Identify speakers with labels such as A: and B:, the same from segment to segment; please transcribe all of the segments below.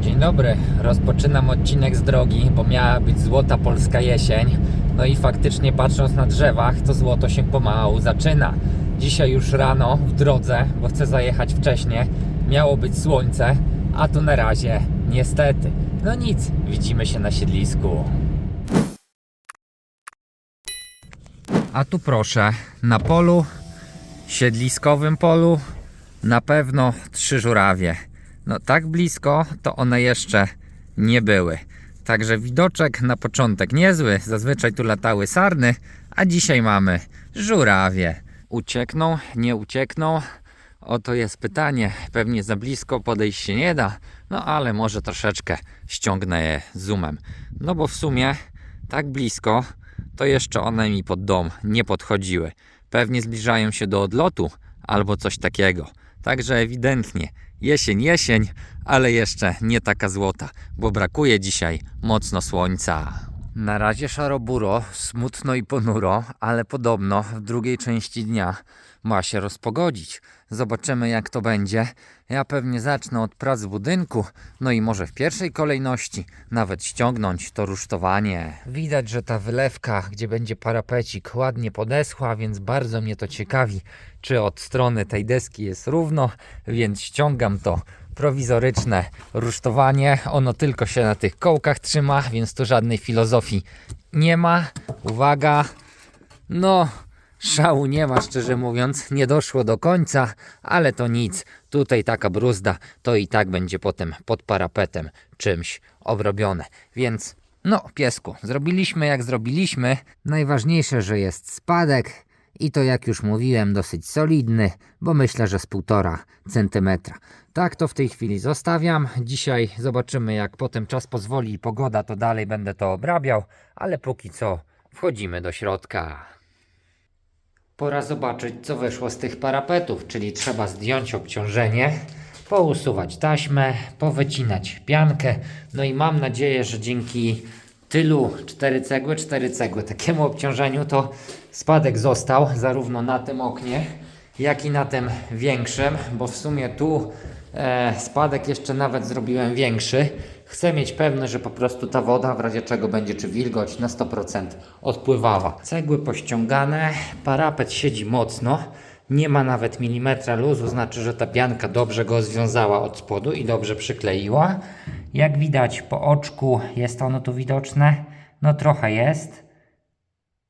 A: Dzień dobry, rozpoczynam odcinek z drogi, bo miała być złota polska jesień. No i faktycznie patrząc na drzewach, to złoto się pomału zaczyna. Dzisiaj już rano w drodze, bo chcę zajechać wcześniej, miało być słońce, a tu na razie niestety. No nic, widzimy się na siedlisku. A tu proszę, na polu, siedliskowym polu, na pewno 3 żurawie. No tak blisko to one jeszcze nie były. Także widoczek na początek niezły. Zazwyczaj tu latały sarny, a dzisiaj mamy żurawie. Uciekną, nie uciekną? Oto jest pytanie. Pewnie za blisko podejść się nie da, no ale może troszeczkę ściągnę je zoomem. No bo w sumie tak blisko to jeszcze one mi pod dom nie podchodziły. Pewnie zbliżają się do odlotu albo coś takiego. Także ewidentnie jesień, ale jeszcze nie taka złota, bo brakuje dzisiaj mocno słońca. Na razie szaro-buro, smutno i ponuro, ale podobno w drugiej części dnia ma się rozpogodzić. Zobaczymy, jak to będzie. Ja pewnie zacznę od prac w budynku, no i może w pierwszej kolejności nawet ściągnąć to rusztowanie. Widać, że ta wylewka, gdzie będzie parapecik, ładnie podeschła, więc bardzo mnie to ciekawi, czy od strony tej deski jest równo, więc ściągam to prowizoryczne rusztowanie. Ono tylko się na tych kołkach trzyma, więc tu żadnej filozofii nie ma. Uwaga, no szału nie ma, szczerze mówiąc, nie doszło do końca, ale to nic. Tutaj taka bruzda, to i tak będzie potem pod parapetem czymś obrobione. Więc no piesku, zrobiliśmy jak zrobiliśmy. Najważniejsze, że jest spadek i to, jak już mówiłem, dosyć solidny, bo myślę, że z 1,5 centymetra. Tak to w tej chwili zostawiam. Dzisiaj zobaczymy, jak potem czas pozwoli i pogoda, to dalej będę to obrabiał, ale póki co wchodzimy do środka. Pora zobaczyć, co wyszło z tych parapetów, czyli trzeba zdjąć obciążenie, pousuwać taśmę, powycinać piankę, no i mam nadzieję, że dzięki tylu 4 cegły, takiemu obciążeniu to spadek został zarówno na tym oknie, jak i na tym większym, bo w sumie tu spadek jeszcze nawet zrobiłem większy. Chcę mieć pewność, że po prostu ta woda w razie czego będzie, czy wilgoć, na 100% odpływała. Cegły pościągane, parapet siedzi mocno, nie ma nawet milimetra luzu, znaczy, że ta pianka dobrze go związała od spodu i dobrze przykleiła. Jak widać po oczku, jest ono tu widoczne, no trochę jest.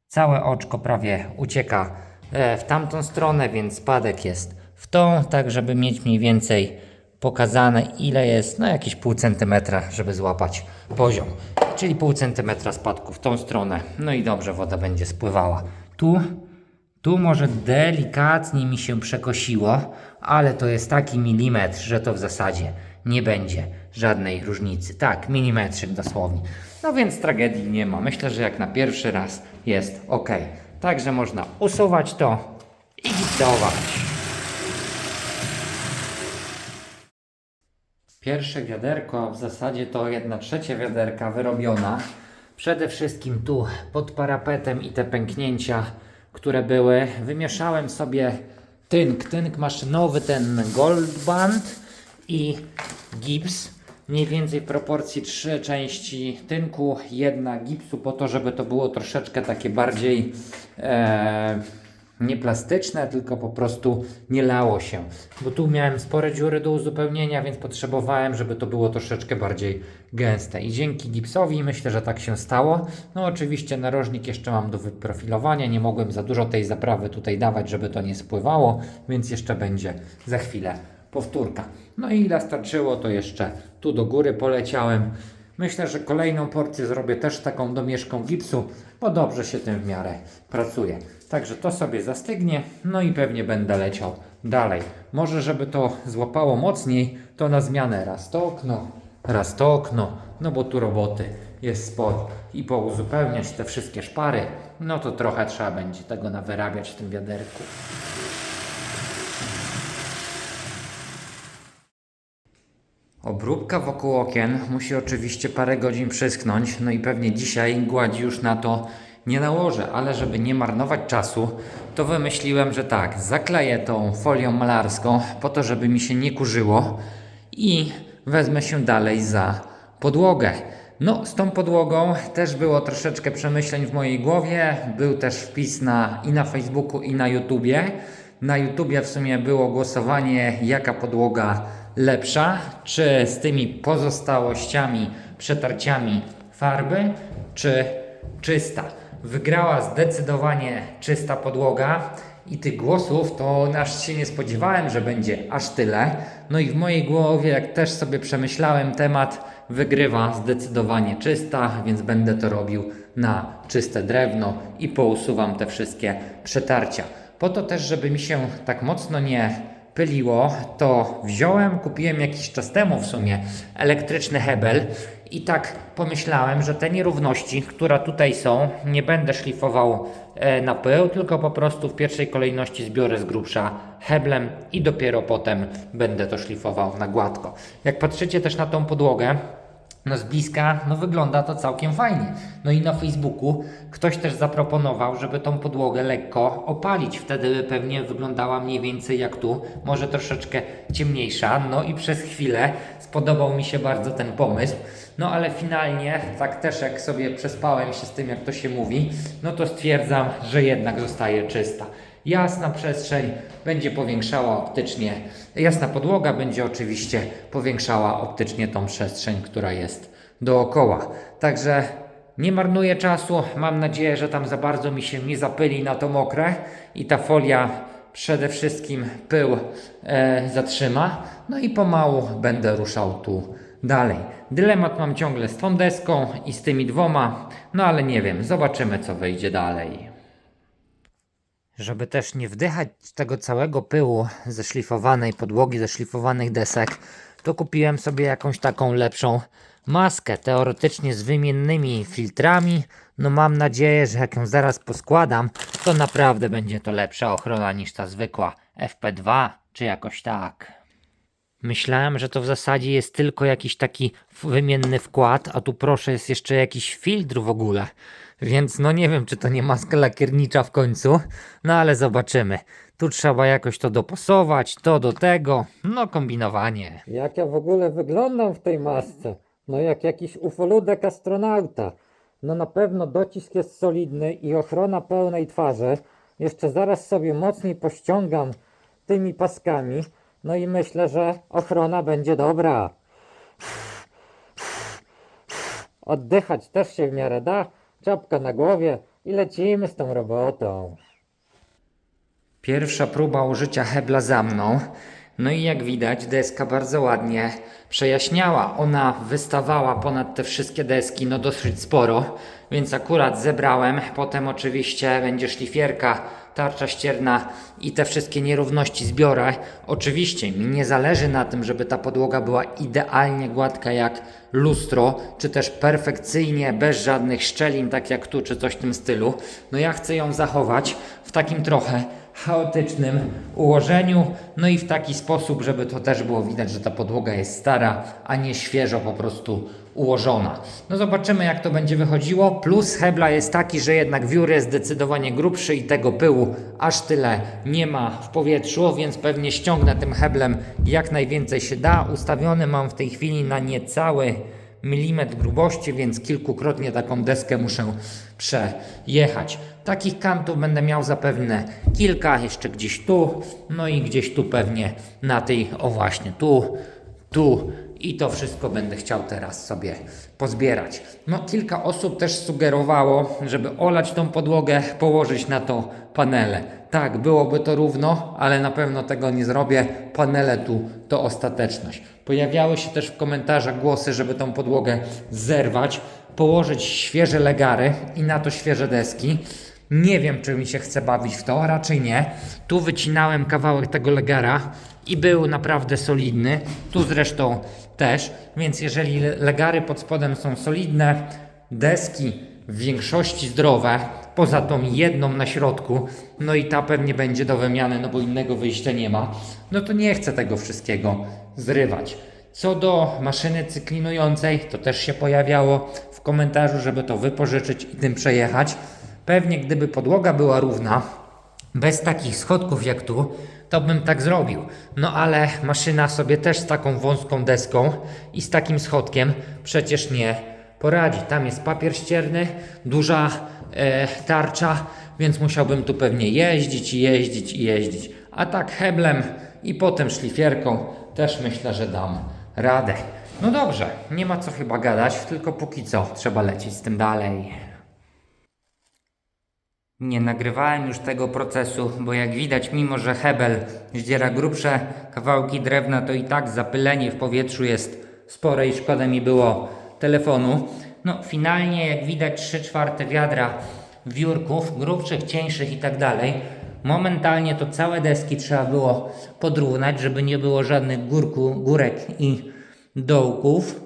A: Całe oczko prawie ucieka w tamtą stronę, więc spadek jest w tą, tak żeby mieć mniej więcej pokazane, ile jest, no jakieś 0,5 centymetra, żeby złapać poziom. Czyli 0,5 centymetra spadku w tą stronę. No i dobrze woda będzie spływała. Tu może delikatnie mi się przekosiło, ale to jest taki milimetr, że to w zasadzie nie będzie żadnej różnicy. Tak, milimetrzyk dosłownie. No więc tragedii nie ma. Myślę, że jak na pierwszy raz jest ok. Także można usuwać to i gipsować. Pierwsze wiaderko, a w zasadzie to 1/3 wiaderka wyrobiona. Przede wszystkim tu pod parapetem i te pęknięcia, które były, wymieszałem sobie tynk maszynowy, ten Gold Band i gips. Mniej więcej w proporcji 3 części tynku, 1 gipsu, po to, żeby to było troszeczkę takie bardziej nie plastyczne, tylko po prostu nie lało się. Bo tu miałem spore dziury do uzupełnienia, więc potrzebowałem, żeby to było troszeczkę bardziej gęste. I dzięki gipsowi myślę, że tak się stało. No oczywiście narożnik jeszcze mam do wyprofilowania, nie mogłem za dużo tej zaprawy tutaj dawać, żeby to nie spływało, więc jeszcze będzie za chwilę powtórka. No i ile starczyło, to jeszcze tu do góry poleciałem. Myślę, że kolejną porcję zrobię też taką domieszką gipsu, bo dobrze się tym w miarę pracuje. Także to sobie zastygnie, no i pewnie będę leciał dalej. Może żeby to złapało mocniej, to na zmianę raz to okno, no bo tu roboty jest sporo. I pouzupełniać te wszystkie szpary, no to trochę trzeba będzie tego nawyrabiać w tym wiaderku. Obróbka wokół okien musi oczywiście parę godzin przyschnąć, no i pewnie dzisiaj gładzi już na to nie nałożę, ale żeby nie marnować czasu, to wymyśliłem, że tak, zakleję tą folią malarską po to, żeby mi się nie kurzyło i wezmę się dalej za podłogę. No, z tą podłogą też było troszeczkę przemyśleń w mojej głowie. Był też wpis i na Facebooku, i na YouTubie. Na YouTubie w sumie było głosowanie, jaka podłoga lepsza, czy z tymi pozostałościami, przetarciami farby, czy czysta. Wygrała zdecydowanie czysta podłoga i tych głosów to aż się nie spodziewałem, że będzie aż tyle. No i w mojej głowie, jak też sobie przemyślałem temat, wygrywa zdecydowanie czysta, więc będę to robił na czyste drewno i pousuwam te wszystkie przetarcia. Po to też, żeby mi się tak mocno nie pyliło, to kupiłem jakiś czas temu w sumie elektryczny hebel i tak pomyślałem, że te nierówności, które tutaj są, nie będę szlifował na pył, tylko po prostu w pierwszej kolejności zbiorę z grubsza heblem i dopiero potem będę to szlifował na gładko. Jak patrzycie też na tą podłogę, no z bliska, no wygląda to całkiem fajnie. No i na Facebooku ktoś też zaproponował, żeby tą podłogę lekko opalić. Wtedy by pewnie wyglądała mniej więcej jak tu, może troszeczkę ciemniejsza. No i przez chwilę spodobał mi się bardzo ten pomysł. No ale finalnie, tak też jak sobie przespałem się z tym, jak to się mówi, no to stwierdzam, że jednak zostaje czysta. Jasna przestrzeń będzie powiększała optycznie, jasna podłoga będzie oczywiście powiększała optycznie tą przestrzeń, która jest dookoła. Także nie marnuję czasu, mam nadzieję, że tam za bardzo mi się nie zapyli na to mokre i ta folia przede wszystkim pył zatrzyma. No i pomału będę ruszał tu dalej. Dylemat mam ciągle z tą deską i z tymi dwoma, no ale nie wiem, zobaczymy co wyjdzie dalej. Żeby też nie wdychać tego całego pyłu ze szlifowanej podłogi, ze szlifowanych desek, to kupiłem sobie jakąś taką lepszą maskę, teoretycznie z wymiennymi filtrami. No mam nadzieję, że jak ją zaraz poskładam, to naprawdę będzie to lepsza ochrona niż ta zwykła FP2 czy jakoś tak. Myślałem, że to w zasadzie jest tylko jakiś taki wymienny wkład, a tu proszę jest jeszcze jakiś filtr w ogóle. Więc no nie wiem, czy to nie maska lakiernicza w końcu, no ale zobaczymy. Tu trzeba jakoś to dopasować, to do tego, no kombinowanie. Jak ja w ogóle wyglądam w tej masce? No jak jakiś ufoludek astronauta. No na pewno docisk jest solidny i ochrona pełnej twarzy. Jeszcze zaraz sobie mocniej pościągam tymi paskami. No i myślę, że ochrona będzie dobra. Oddychać też się w miarę da. Czapka na głowie i lecimy z tą robotą. Pierwsza próba użycia hebla za mną. No i jak widać, deska bardzo ładnie przejaśniała. Ona wystawała ponad te wszystkie deski, no dosyć sporo, więc akurat zebrałem. Potem oczywiście będzie szlifierka, tarcza ścierna i te wszystkie nierówności zbiorę. Oczywiście mi nie zależy na tym, żeby ta podłoga była idealnie gładka jak lustro, czy też perfekcyjnie, bez żadnych szczelin, tak jak tu, czy coś w tym stylu. No ja chcę ją zachować w takim trochę chaotycznym ułożeniu, no i w taki sposób, żeby to też było widać, że ta podłoga jest stara, a nie świeżo po prostu ułożona. No zobaczymy, jak to będzie wychodziło. Plus hebla jest taki, że jednak wiór jest zdecydowanie grubszy i tego pyłu aż tyle nie ma w powietrzu, więc pewnie ściągnę tym heblem jak najwięcej się da. Ustawiony mam w tej chwili na niecały milimetr grubości, więc kilkukrotnie taką deskę muszę przejechać. Takich kantów będę miał zapewne kilka, jeszcze gdzieś tu, no i gdzieś tu pewnie na tej, o właśnie tu i to wszystko będę chciał teraz sobie pozbierać. No kilka osób też sugerowało, żeby olać tą podłogę, położyć na to panele. Tak, byłoby to równo, ale na pewno tego nie zrobię. Panele tu to ostateczność. Pojawiały się też w komentarzach głosy, żeby tą podłogę zerwać, położyć świeże legary i na to świeże deski. Nie wiem, czy mi się chce bawić w to, raczej nie. Tu wycinałem kawałek tego legara i był naprawdę solidny. Tu zresztą też, więc jeżeli legary pod spodem są solidne, deski w większości zdrowe, poza tą jedną na środku, no i ta pewnie będzie do wymiany, no bo innego wyjścia nie ma, no to nie chcę tego wszystkiego zrywać. Co do maszyny cyklinującej, to też się pojawiało w komentarzu, żeby to wypożyczyć i tym przejechać. Pewnie gdyby podłoga była równa, bez takich schodków jak tu, to bym tak zrobił. No ale maszyna sobie też z taką wąską deską i z takim schodkiem przecież nie poradzi. Tam jest papier ścierny, duża tarcza, więc musiałbym tu pewnie jeździć. A tak heblem i potem szlifierką też myślę, że dam radę. No dobrze, nie ma co chyba gadać, tylko póki co trzeba lecieć z tym dalej. Nie nagrywałem już tego procesu, bo jak widać, mimo że hebel zdziera grubsze kawałki drewna, to i tak zapylenie w powietrzu jest spore i szkoda mi było telefonu. No finalnie jak widać 3/4 wiadra wiórków, grubszych, cieńszych i tak dalej. Momentalnie to całe deski trzeba było podrównać, żeby nie było żadnych górek i dołków.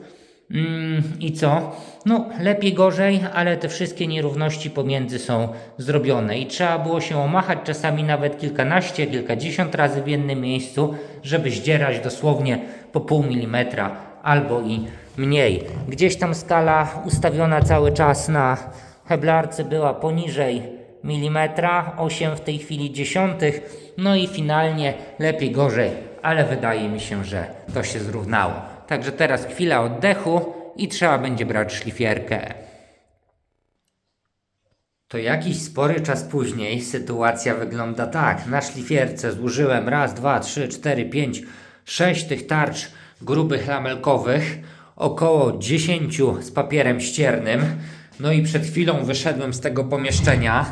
A: I co? No lepiej gorzej, ale te wszystkie nierówności pomiędzy są zrobione i trzeba było się omachać czasami nawet kilkanaście, kilkadziesiąt razy w jednym miejscu, żeby zdzierać dosłownie po pół milimetra albo i mniej. Gdzieś tam skala ustawiona cały czas na heblarce była poniżej milimetra, 8 w tej chwili dziesiątych, no i finalnie lepiej gorzej, ale wydaje mi się, że to się zrównało. Także teraz chwila oddechu i trzeba będzie brać szlifierkę. To jakiś spory czas później sytuacja wygląda tak. Na szlifierce złożyłem raz, dwa, trzy, cztery, pięć, 6 tych tarcz grubych lamelkowych, około 10 z papierem ściernym. No i przed chwilą wyszedłem z tego pomieszczenia.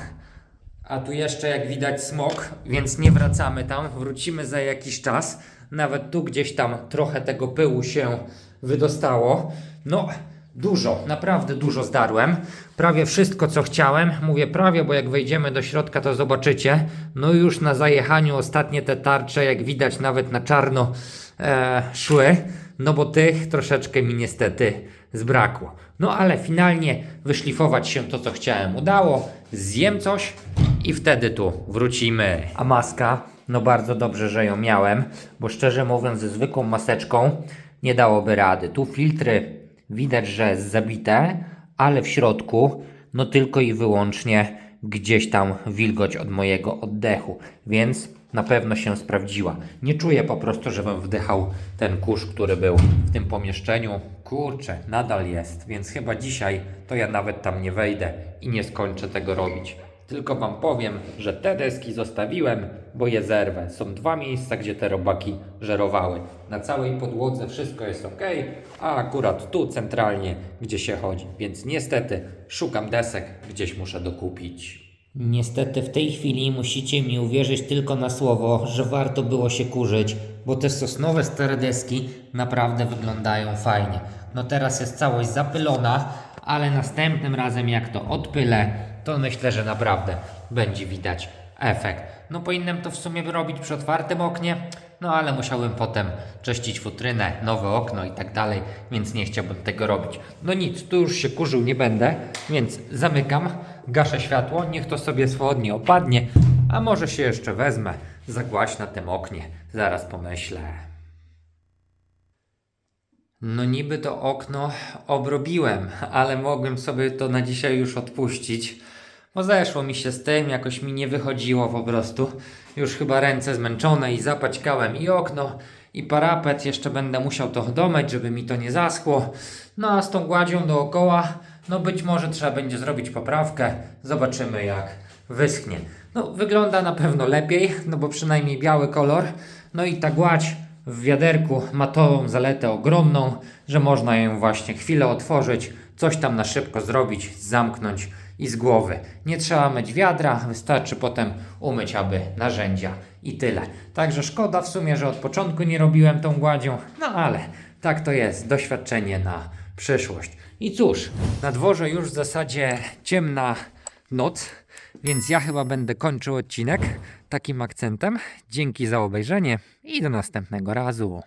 A: A tu jeszcze jak widać smog, więc nie wracamy tam, wrócimy za jakiś czas. Nawet tu gdzieś tam trochę tego pyłu się wydostało. No dużo, naprawdę dużo zdarłem. Prawie wszystko co chciałem, mówię prawie, bo jak wejdziemy do środka to zobaczycie. No już na zajechaniu ostatnie te tarcze jak widać nawet na czarno szły. No bo tych troszeczkę mi niestety zbrakło. No ale finalnie wyszlifować się to co chciałem udało. Zjem coś i wtedy tu wrócimy. A maska? No bardzo dobrze, że ją miałem, bo szczerze mówiąc ze zwykłą maseczką nie dałoby rady. Tu filtry widać, że jest zabite, ale w środku no tylko i wyłącznie gdzieś tam wilgoć od mojego oddechu, więc na pewno się sprawdziła. Nie czuję po prostu, żebym wdychał ten kurz, który był w tym pomieszczeniu. Kurczę, nadal jest, więc chyba dzisiaj to ja nawet tam nie wejdę i nie skończę tego robić. Tylko wam powiem, że te deski zostawiłem, bo je zerwę. Są 2 miejsca, gdzie te robaki żerowały. Na całej podłodze wszystko jest ok, a akurat tu centralnie, gdzie się chodzi. Więc niestety szukam desek, gdzieś muszę dokupić. Niestety w tej chwili musicie mi uwierzyć tylko na słowo, że warto było się kurzyć, bo te sosnowe stare deski naprawdę wyglądają fajnie. No teraz jest całość zapylona, ale następnym razem jak to odpylę, to myślę, że naprawdę będzie widać efekt. No powinienem to w sumie robić przy otwartym oknie, no ale musiałbym potem czyścić futrynę, nowe okno i tak dalej, więc nie chciałbym tego robić. No nic, tu już się kurzył nie będę, więc zamykam, gaszę światło, niech to sobie swobodnie opadnie, a może się jeszcze wezmę zagłaś na tym oknie, zaraz pomyślę. No niby to okno obrobiłem, ale mogłem sobie to na dzisiaj już odpuścić. Bo zeszło mi się z tym, jakoś mi nie wychodziło po prostu. Już chyba ręce zmęczone i zapaćkałem i okno, i parapet. Jeszcze będę musiał to domyć, żeby mi to nie zaschło. No a z tą gładzią dookoła, no być może trzeba będzie zrobić poprawkę. Zobaczymy jak wyschnie. No wygląda na pewno lepiej, no bo przynajmniej biały kolor. No i ta gładź w wiaderku ma tą zaletę ogromną, że można ją właśnie chwilę otworzyć, coś tam na szybko zrobić, zamknąć i z głowy. Nie trzeba myć wiadra, wystarczy potem umyć aby narzędzia i tyle. Także szkoda w sumie, że od początku nie robiłem tą gładzią, no ale tak to jest, doświadczenie na przyszłość. I cóż, na dworze już w zasadzie ciemna noc, więc ja chyba będę kończył odcinek takim akcentem. Dzięki za obejrzenie i do następnego razu.